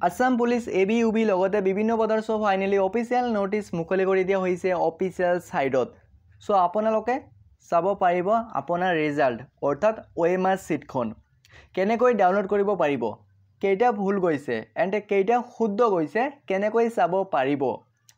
Assam police ABUB লগতে বিভিন্ন পদৰ সো ফাইনালি অফিচিয়েল নোটিছ মুকলি কৰি দিয়া হৈছে অফিচিয়েল সাইটত সো আপোনালোকে চাব পাৰিব আপোনাৰ ৰিজাল্ট অৰ্থাৎ OMR শীটখন কেনেকৈ ডাউনলোড কৰিব পাৰিব কেইটা ভুল গৈছে এণ্ড কেইটা শুদ্ধ গৈছে কেনেকৈ চাব পাৰিব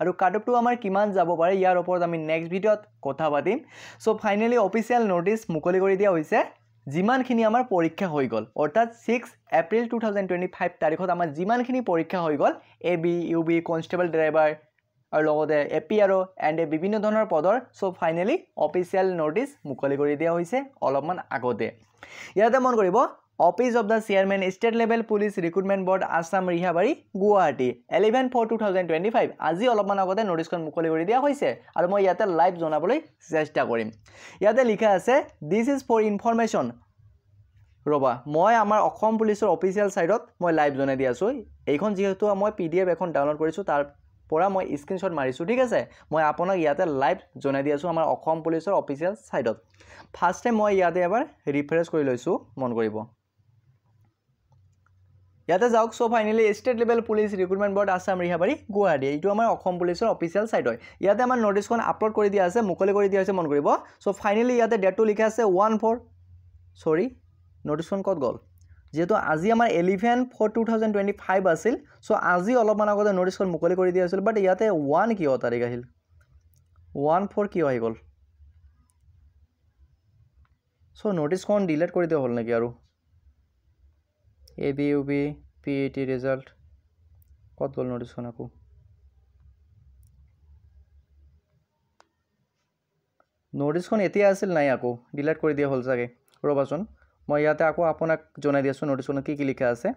আৰু কাটঅফটো আমাৰ কিমান যাব পাৰে ইয়াৰ ওপৰত আমি নেক্সট ভিডিঅত কথা পাতিম সো ফাইনালি অফিচিয়েল নোটিছ মুকলি কৰি দিয়া হৈছে যিমানখিনি আমাৰ পৰীক্ষা হৈ গল অৰ্থাৎ 6 এপ্ৰিল 2025 তাৰিখত আমাৰ যিমানখিনি পৰীক্ষা হৈ গল ABUB কনস্টেবল ড্ৰাইভাৰ আৰু লগতে APRO এণ্ড বিভিন্ন ধৰণৰ পদৰ সো ফাইনালি অফিচিয়েল নোটিছ মুকলি কৰি দিয়া হৈছে অলপমান আগতে ইয়াতে মন কৰিব Office of the Chairman State Level Police Recruitment Board Assam Rihabari Guwahati 11/4/2025 আজি অলপমান আগতে নোটিছখন মুকলি কৰি দিয়া হৈছে আৰু মই ইয়াতে লাইভ জনাবলৈ চেষ্টা কৰিম ইয়াতে লিখা আছে দিস ইজ ফৰ ইনফৰমেশন ৰবা মই আমাৰ অসম পুলিচৰ অফিচিয়েল সাইটত মই লাইভ জনাই দি আছো এইখন যেহেতু মই PDF এখন ডাউনলোড কৰিছো তাৰ পৰা মই স্ক্ৰিনশ্বট মাৰিছো ঠিক আছে মই আপোনাক ইয়াতে লাইভ জনাই দি আছো আমাৰ অসম পুলিচৰ অফিচিয়েল সাইটত ফাৰ্স্ট টাইম মই ইয়াতে এবাৰ ৰিফ্ৰেছ কৰি লৈছো মন কৰিব ইয়াতে যাওক so finally state level police recruitment board Assam Rehabari Guwahati এইটো আমাৰ অসম পুলিচৰ অফিচিয়েল সাইট হয় ইয়াতে আমাৰ নোটিছখন আপলোড কৰি দিয়া আছে মুকলি কৰি দিয়া আছে মন কৰিব সো ফাইনালি ইয়াতে ডেটটো লিখা আছে 14 নোটিছখন কত গল যেহেতু আজি আমাৰ 11/4/2025 আছিল সো আজি অলপমান আগতে নোটিছখন মুকলি কৰি দিয়া আছিল বাট ইয়াতে 1 কিয় তাৰিখ আহিল 14 কিয় আহি গল সো নোটিছখন ডিলিট কৰি দিয়া হল নেকি আৰু ABUB PAT result কত গল নোটিছখন আকো নোটিছখন এতিয়া আছিল নাই আকো ডিলিট কৰি দিয়া হল চাগে ৰবাচোন মই ইয়াতে আকো আপোনাক জনাই দিছো নোটিছখন কি লিখা আছে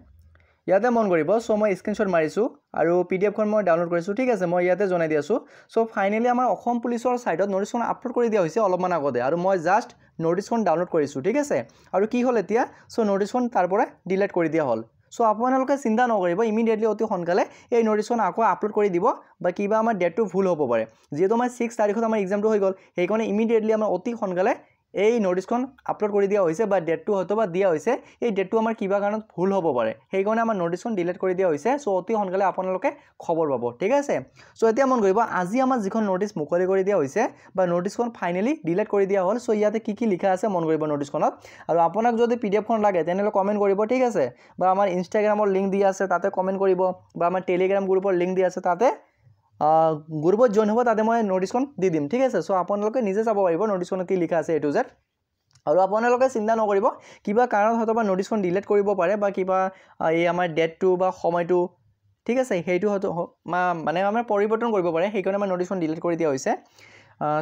ইয়াতে মন কৰিব সো মই স্ক্ৰিনশ্বট মাৰিছো আৰু PDF খন মই ডাউনলোড কৰিছো ঠিক আছে মই ইয়াতে জনাই দি আছো সো ফাইনালি আমাৰ অসম পুলিচৰ সাইটত নোটিছখন আপলোড কৰি দিয়া হৈছে অলপমান আগতে আৰু মই জাস্ট নোটিছখন ডাউনলোড কৰিছো ঠিক আছে আৰু কি হল এতিয়া সো নোটিছখন তাৰ পৰা ডিলিট কৰি দিয়া হল সো আপোনালোকে চিন্তা নকৰিব ইমিডিয়েটলি অতি সোনকালে এই নোটিছখন আকৌ আপলোড কৰি দিব বা কিবা আমাৰ ডেটটো ভুল হ'ব পাৰে যেহেতু আমাৰ 6 তাৰিখত আমাৰ এক্সামটো হৈ গল সেইকাৰণে ইমিডিয়েটলি আমাৰ অতি সোনকালে এই নোটিছখন আপলোড কৰি দিয়া হৈছে বা ডেটটো হয়তোবা দিয়া হৈছে এই ডেটটো আমাৰ কিবা কাৰণত ভুল হ'ব পাৰে সেইকাৰণে আমাৰ নোটিছখন ডিলিট কৰি দিয়া হৈছে সো অতি সোনকালে আপোনালোকে খবৰ পাব ঠিক আছে সো এতিয়া মন কৰিব আজি আমাৰ যিখন নোটিছ মুকলি কৰি দিয়া হৈছে বা নোটিছখন ফাইনালি ডিলিট কৰি দিয়া হ'ল সো ইয়াতে কি লিখা আছে মন কৰিব নোটিছখনত আৰু আপোনাক যদি PDF খন লাগে তেনেহলে কমেন্ট কৰিব ঠিক আছে বা আমাৰ ইনষ্টাগ্ৰামৰ লিংক দিয়া আছে তাতে কমেন্ট কৰিব বা আমাৰ টেলিগ্ৰাম গ্ৰুপৰ লিংক দিয়া আছে তাতে গ্ৰুপত জয়েন হ'ব তাতে মই নোটিছখন দি দিম ঠিক আছে সো আপোনালোকে নিজে চাব পাৰিব নোটিছখনত কি লিখা আছে A to Z আৰু আপোনালোকে চিন্তা নকৰিব কিবা কাৰণ হয়তোবা নোটিছখন ডিলিট কৰিব পাৰে বা কিবা এই আমাৰ ডেটটো বা সময়টো ঠিক আছে সেইটো হয়তো মানে আমাৰ পৰিৱৰ্তন কৰিব পাৰে সেইকাৰণে আমাৰ নোটিছখন ডিলিট কৰি দিয়া হৈছে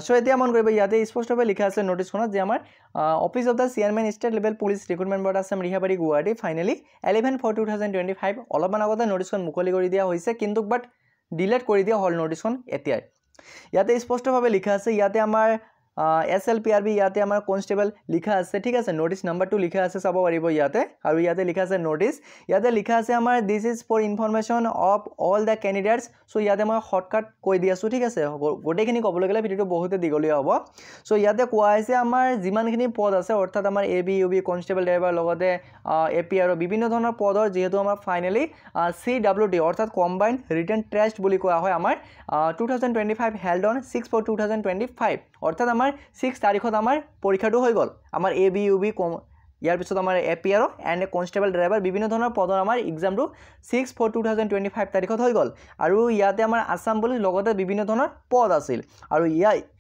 সো এতিয়া মন কৰিব ইয়াতে স্পষ্টভাৱে লিখা আছে নোটিছখনত যে আমাৰ office of the chairman state level police recruitment board Assam Rehabari Guwahati finally 11/4/2025 অলপমান আগতে নোটিছখন মুকলি কৰি দিয়া হৈছে কিন্তু বাট ডিলিট কৰি দিয়া হল নোটিছখন এতিয়া ইয়াতে স্পষ্টভাৱে লিখা আছে ইয়াতে আমাৰ SLPRB ইয়াতে আমাৰ কনস্টেবল লিখা আছে ঠিক আছে নোটিছ নাম্বাৰটো লিখা আছে চাব পাৰিব ইয়াতে আৰু ইয়াতে লিখা আছে নোটিছ ইয়াতে লিখা আছে আমাৰ this is for information of all the candidates so ইয়াতে মই শৰ্টকাট কৈ দি আছো ঠিক আছে গোটেইখিনি ক'বলৈ গ'লে ভিডিওটো বহুত দীঘলীয়া হ'ব সো ইয়াতে কোৱা হৈছে আমাৰ যিমানখিনি পদ আছে অৰ্থাৎ আমাৰ ABUB কনস্টেবল ড্ৰাইভাৰ লগতে APRO বিভিন্ন ধৰণৰ পদৰ যেহেতু আমাৰ ফাইনালি CWT অৰ্থাৎ কম্বাইন্ড ৰিটেন টেষ্ট বুলি কোৱা হয় আমাৰ 2025 হেল্ড অন 6/4/2025 অৰ্থাৎ আমাৰ 6 তাৰিখত আমাৰ পৰীক্ষাটো হৈ গল আমাৰ ABUB ইয়াৰ পিছত আমাৰ APRO এণ্ড কনস্টেবল ড্ৰাইভাৰ বিভিন্ন ধৰণৰ পদৰ আমাৰ এক্সামটো 6/4/2025 তাৰিখত হৈ গল আৰু ইয়াতে আমাৰ আসাম পুলিচ লগতে বিভিন্ন ধৰণৰ পদ আছিল আৰু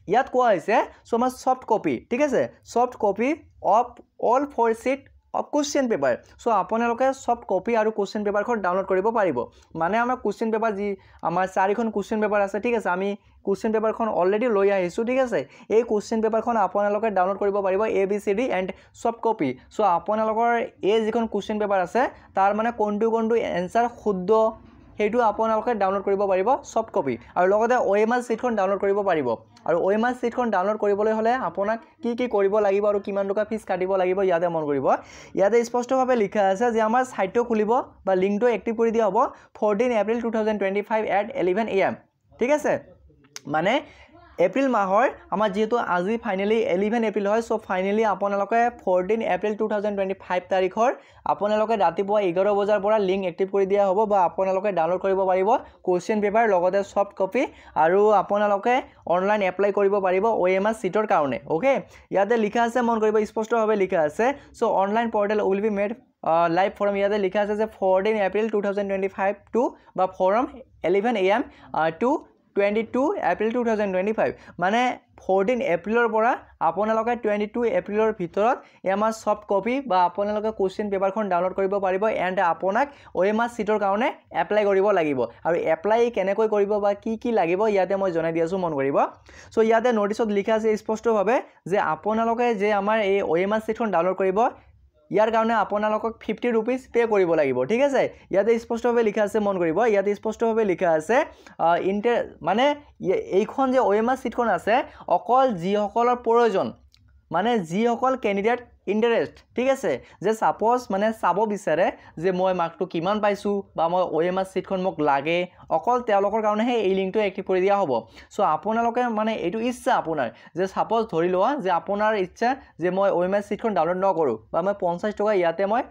ইয়াত কোৱা হৈছে সো আমাৰ সফট কপি ঠিক আছে soft copy of all 4 sheet of question paper so আপোনালোকে সফট কপি আৰু কোশ্চেন পেপাৰখন ডাউনলোড কৰিব পাৰিব মানে আমাৰ কোশ্চেন পেপাৰ যি আমাৰ 4খন কোশ্চেন পেপাৰ আছে ঠিক আছে আমি কোশ্চেন পেপাৰখন অলৰেডি লৈ আহিছো ঠিক আছে এই কোশ্চেন পেপাৰখন আপোনালোকে ডাউনলোড কৰিব পাৰিব ABCD and soft copy so আপোনালোকৰ এই যিখন কোশ্চেন পেপাৰ আছে তাৰ মানে কোনটো এনসাৰ শুদ্ধ হেতু আপোনালোকে ডাউনলোড কৰিব পাৰিব সফট কপি আৰু লগতে OMR শীটখন ডাউনলোড কৰিব পাৰিব আৰু OMR শীটখন ডাউনলোড কৰিবলৈ হলে আপোনাক কি কৰিব লাগিব আৰু কিমান টকা ফিস কাটিব লাগিব ইয়াতে মন কৰিব ইয়াতে স্পষ্টভাৱে লিখা আছে যে আমাৰ সাইটটো খুলিব বা লিংকটো এক্টিভ কৰি দিয়া হ'ব 14 এপ্ৰিল 2025 at 11 AM ঠিক আছে মানে এপ্ৰিল মাহৰ আমাৰ যেহেতু আজি ফাইনালি 11 এপ্ৰিল হয় সো ফাইনালি আপোনালোকে 14 এপ্ৰিল 2025 তাৰিখৰ আপোনালোকে ৰাতিপুৱা 11 বজাৰ পৰা লিংক এক্টিভ কৰি দিয়া হ'ব বা আপোনালোকে ডাউনলোড কৰিব পাৰিব কোৱেশ্চন পেপাৰ লগতে সফট কপি আৰু আপোনালোকে অনলাইন এপ্লাই কৰিব পাৰিব OMR সিটৰ কাৰণে ওকে ইয়াতে লিখা আছে মন কৰিব স্পষ্টভাৱে লিখা আছে so online portal will be made live form ইয়াতে লিখা আছে যে 14 এপ্ৰিল 2025 টু বা ফৰম 11 AM টু 22 এপ্ৰিল 2025 মানে 14 এপ্ৰিলৰ পৰা আপোনালোকে 22 এপ্ৰিলৰ ভিতৰত আমাৰ সফট কপি বা আপোনালোকে কোৱেশ্চন পেপাৰখন ডাউনলোড কৰিব পাৰিব এণ্ড আপোনাক OMR সিটৰ কাৰণে এপ্লাই কৰিব লাগিব আৰু এপ্লাই কেনেকৈ কৰিব বা কি লাগিব ইয়াতে মই জনাই দি আছো মন কৰিব সো ইয়াতে নোটিছত লিখা আছে স্পষ্টভাৱে যে আপোনালোকে যে আমাৰ এই OMR সিটখন ডাউনলোড কৰিব ইয়াৰ কাৰণে আপোনালোকক 50 रुपीस পে কৰিব লাগিব ঠিক আছে ইয়াতে স্পষ্টভাৱে লিখা আছে মন কৰিব ইয়াতে স্পষ্টভাৱে লিখা আছে মানে এইখন যে OMR সিটখন আছে অকল যিসকলৰ প্ৰয়োজন মানে যিসকল ক্যান্ডিডেট ইন্টাৰেস্ট ঠিক আছে যে সাপোজ মানে চাব বিচাৰে যে মই মাৰ্কটো কিমান পাইছো বা মই OMR সিটখন মোক লাগে অকল তেওঁলোকৰ কাৰণে এই লিংকটো এক্টিভ কৰি দিয়া হ'ব সো আপোনালোকে মানে এইটো ইচ্ছা আপোনাৰ যে সাপোজ ধৰি লোৱা যে আপোনাৰ ইচ্ছা যে মই OMR সিটখন ডাউনলোড নকৰো বা মই 50 টকা ইয়াতে মই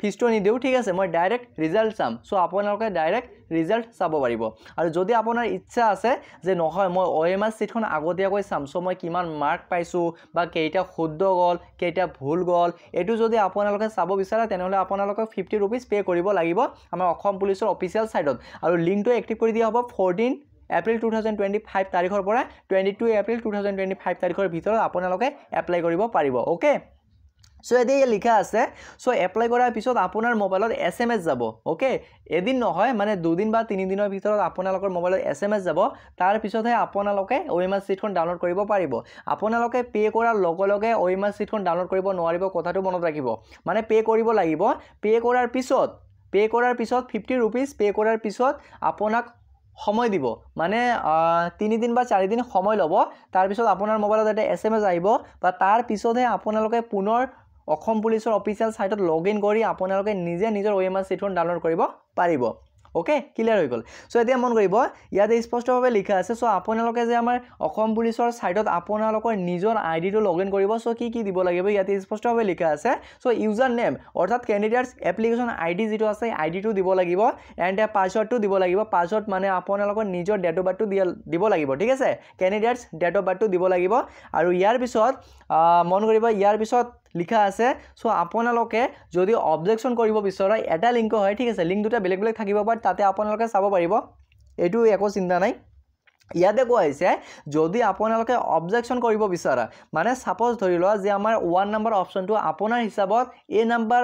ফিজটো নিদিও ঠিক আছে মই ডাইৰেক্ট ৰিজাল্ট চাম সো আপোনালোকে ডাইৰেক্ট ৰিজাল্ট চাব পাৰিব আৰু যদি আপোনাৰ ইচ্ছা আছে যে নহয় মই OMR সিটখন আগতীয়াকৈ চাম সো মই কিমান মাৰ্ক পাইছো বা কেইটা শুদ্ধ গল কেইটা ভুল গল এটো যদি আপোনালোকে চাব বিচাৰে তেনেহলে আপোনালোকে 50 रुपीस পে কৰিব লাগিব আমাৰ অসম পুলিচৰ অফিচিয়েল সাইটত আৰু লিংকটো এক্টিভ কৰি দিয়া হ'ব 14 এপ্ৰিল 2025 তাৰিখৰ পৰা 22 এপ্ৰিল 2025 তাৰিখৰ ভিতৰত আপোনালোকে এপ্লাই কৰিব পাৰিব ওকে সো এদিকে লিখা আছে সো এপ্লাই কৰাৰ পিছত আপোনাৰ মোবাইলত SMS যাব ওকে এদিন নহয় মানে দুদিন বা তিনি দিনৰ ভিতৰত আপোনালোকৰ মোবাইলত SMS যাব তাৰ পিছতহে আপোনালোকে OMR সিটখন ডাউনলোড কৰিব পাৰিব আপোনালোকে পে কৰাৰ লগে লগে OMR সিটখন ডাউনলোড কৰিব নোৱাৰিব কথাটো মনত ৰাখিব মানে পে কৰিব লাগিব পে কৰাৰ পিছত 50 रुपीस পে কৰাৰ পিছত আপোনাক সময় দিব মানে 3 দিন বা 4 দিন সময় লব তাৰ পিছত আপোনাৰ মোবাইলত এটা SMS আহিব বা তাৰ পিছতহে আপোনালোকে পুনৰ অসম পুলিচৰ অফিচিয়েল সাইটত লগইন কৰি আপোনালোকে নিজে নিজৰ OMR সিটখন ডাউনলোড কৰিব পাৰিব ওকে ক্লিয়াৰ হৈ গল সো এতিয়া মন কৰিব ইয়াতে স্পষ্টভাৱে লিখা আছে সো আপোনালোকে যে আমাৰ অসম পুলিচৰ সাইটত আপোনালোকৰ নিজৰ আইডিটো লগইন কৰিব সো কি দিব লাগিব ইয়াতে স্পষ্টভাৱে লিখা আছে সো ইউজাৰ নেম অৰ্থাৎ ক্যান্ডিডেটস এপ্লিকেশন আইডি যেটো আছে আইডিটো দিব লাগিব এণ্ড পাসওয়াৰ্ডটো দিব লাগিব পাসওয়াৰ্ড মানে আপোনালোকৰ নিজৰ ডেট অফ বাৰ্থটো দিব লাগিব ঠিক আছে ক্যান্ডিডেটস ডেট অফ বাৰ্থটো দিব লাগিব আৰু ইয়াৰ পিছত মন কৰিব ইয়াৰ পিছত লিখা আছে সো আপোনালোকে যদি অবজেকশন কৰিব বিচাৰে এটা লিংক হয় ঠিক আছে লিংক দুটা বেলেগ থাকিব বাট তাতে আপোনালোকে চাব পাৰিব এটো একো চিন্তা নাই ইয়াতে কোৱা হৈছে যদি আপোনালোকে অবজেকশন কৰিব বিচাৰা মানে সাপোজ ধৰি লোৱা যে আমাৰ 1 নম্বৰ অপচনটো আপোনাৰ হিচাপত এ নম্বৰ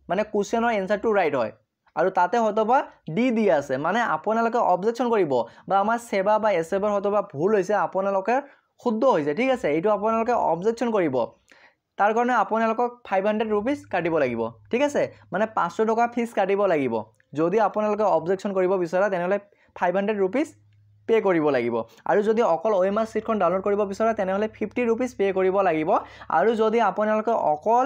মানে কোৱেশ্চনৰ এনসাৰটো ৰাইট হয় আৰু তাতে হতবা দি আছে মানে আপোনালোকে অবজেকশন কৰিব বা আমাৰ সেবা বা এসেবৰ হতবা ভুল হৈছে আপোনালোকে শুদ্ধ হৈছে ঠিক আছে এইটো আপোনালোকে অবজেকশন কৰিব তাৰ কাৰণে আপোনালোকক 500 रुपीस কাটিব লাগিব ঠিক আছে মানে 500 টকা ফিজ কাটিব লাগিব যদি আপোনালোকে অবজেকশন কৰিব বিচাৰা তেনেহলে 500 रुपीस পে কৰিব লাগিব আৰু যদি অকল OMR সিটখন ডাউনলোড কৰিব বিচাৰা তেনেহলে 50 रुपीस পে কৰিব লাগিব আৰু যদি আপোনালোকে অকল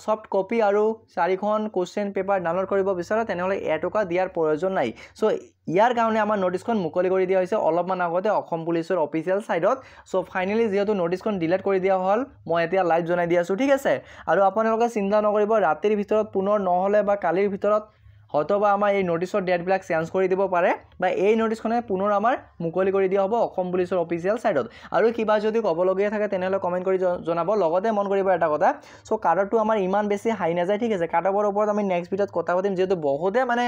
সফট কপি আৰু 4খন কোৱেশ্চন পেপাৰ ডাউনলোড কৰিব বিচাৰা তেনেহলে এটকা দিয়াৰ প্ৰয়োজন নাই সো ইয়াৰ কাৰণে আমাৰ নোটিছখন মুকলি কৰি দিয়া হৈছে অলপমান আগতে অসম পুলিচৰ অফিচিয়েল সাইটত সো ফাইনালি যেহেতু নোটিছখন ডিলিট কৰি দিয়া হল মই এতিয়া লাইভ জনাই দি আছো ঠিক আছে আৰু আপোনালোকে চিন্তা নকৰিব ৰাতিৰ ভিতৰত পুনৰ নহলে বা কালিৰ ভিতৰত হয়তোবা আমাৰ এই নোটিছৰ ডেট বিলাক চেঞ্জ কৰি দিব পাৰে বা এই নোটিছখনে পুনৰ আমাৰ মুকলি কৰি দিয়া হ'ব অসম পুলিচৰ অফিচিয়েল সাইটত আৰু কিবা যদি ক'বলগীয়া থাকে তেনেহলে কমেন্ট কৰি জনাব লগতে মন কৰিব এটা কথা সো কাটৰটো আমাৰ ইমান বেছি হাই না যায় ঠিক আছে কাটৰৰ ওপৰত আমি নেক্সট ভিডিঅত কথা পাতিম যেহেতু বহুতে মানে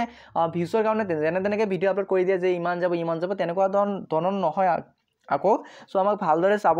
ভিউজৰ কাৰণে যেনেকে ভিডিঅ আপলোড কৰি দিয়ে যে ইমান যাব তেনেকুৱা ধৰণৰ নহয় আকৌ সো আমাক ভালদৰে চাব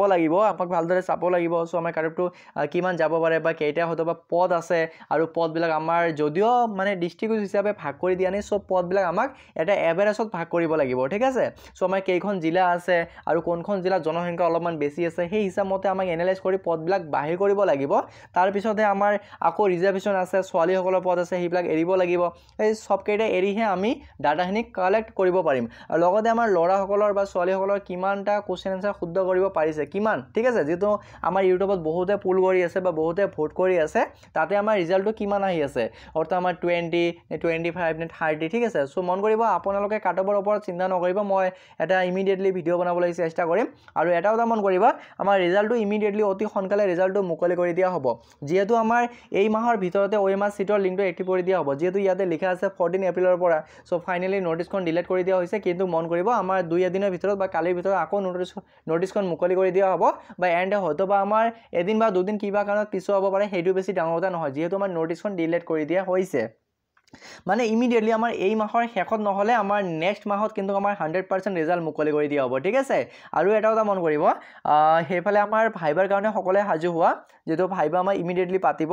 লাগিব সো আমাৰ কাটৰটো কিমান যাব পাৰে বা কেইটা হতবা পদ আছে আৰু পদবিলাক আমাৰ যদিও মানে ডিস্ট্ৰিক্ট হিচাপে ভাগ কৰি দিয়া নাই সব পদবিলাক আমাক এটা এভাৰেজত ভাগ কৰিব লাগিব ঠিক আছে সো আমাৰ কেইখন জিলা আছে আৰু কোনখন জিলা জনসংখ্যা অলপমান বেছি আছে সেই হিচাপমতে আমাক এনালাইজ কৰি পদবিলাক বাহিৰ কৰিব লাগিব তাৰ পিছতহে আমাৰ আকৌ ৰিজাৰ্ভেশন আছে ছোৱালীসকলৰ পদ আছে সেইবিলাক এৰিব লাগিব এই সব কেইটা এৰিহে আমি ডাটাখিনি কালেক্ট কৰিব পাৰিম আৰু লগতে আমাৰ ল'ৰাসকলৰ বা ছোৱালীসকলৰ কিমানটা কোৱেশ্চন এনসাৰ শুদ্ধ কৰিব পাৰিছে কিমান ঠিক আছে যেটো আমাৰ ইউটিউবত বহুতে পুল কৰি আছে বা বহুতে ভোট কৰি আছে তাতে আমাৰ ৰিজাল্টটো কিমান আহি আছে অৰ্থাৎ আমাৰ 20 25 নে 30 ঠিক আছে সো মন কৰিব আপোনালোকে কাটঅফৰ ওপৰত চিন্তা নকৰিব মই এটা ইমিডিয়েটলি ভিডিও বনাবলৈ চেষ্টা কৰিম আৰু এটা কথা মন কৰিব আমাৰ ৰিজাল্টটো ইমিডিয়েটলি অতি সোনকালে ৰিজাল্টটো মুকলি কৰি দিয়া হ'ব যেহেতু আমাৰ এই মাহৰ ভিতৰতে OMR সিটৰ লিংকটো এক্টিভ কৰি দিয়া হ'ব যেহেতু ইয়াতে লিখা আছে 14 এপ্ৰিলৰ পৰা সো ফাইনালি নোটিছখন ডিলিট কৰি দিয়া হৈছে কিন্তু মন কৰিব আমাৰ 2 দিনৰ ভিতৰত বা কালিৰ ভিতৰত আকৌ নোটিছখন মুকলি কৰি দিয়া হ'ব বা এন্ড হয়তো বা আমাৰ এদিন বা দুদিন কিবা কাৰণত পিছুৱা হ'ব পাৰে হেতু বেছি ডাঙৰ কথা নহয় যেহেতু আমাৰ নোটিছখন ডিলিট কৰি দিয়া হৈছে মানে ইমিডিয়েটলি আমাৰ এই মাহৰ শেষত নহলে আমাৰ নেক্সট মাহত কিন্তু আমাৰ 100% ৰিজাল্ট মুকলি কৰি দিয়া হ'ব ঠিক আছে আৰু এটা কথা মন কৰিব হেফালে আমাৰ ভাইবাৰ কাৰণে সকলে হাজু হোৱা যেটো ভাইবা আমাৰ ইমিডিয়েটলি পাতিব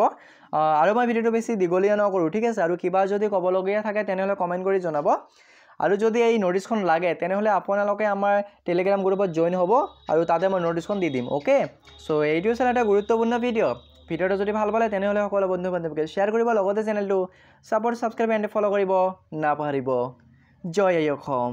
আৰু মই ভিডিওটো বেছি দিগলীয়া নকৰো ঠিক আছে আৰু কিবা যদি কবলগীয়া থাকে তেনেহলে কমেন্ট কৰি জনাব আৰু যদি এই নোটিছখন লাগে তেনেহলে আপোনালোকে আমাৰ টেলিগ্ৰাম গ্ৰুপত জয়েন হ'ব আৰু তাতে মই নোটিছখন দি দিম ওকে সো এইটো আছিল এটা গুৰুত্বপূৰ্ণ ভিডিওটো যদি ভাল পালে তেনেহলে সকলো বন্ধু বান্ধৱীক শেয়াৰ কৰিব লগতে চেনেলটো সাপোৰ্ট সাবস্ক্ৰাইব এণ্ড ফলো কৰিব নাপাহৰিব জয় অসম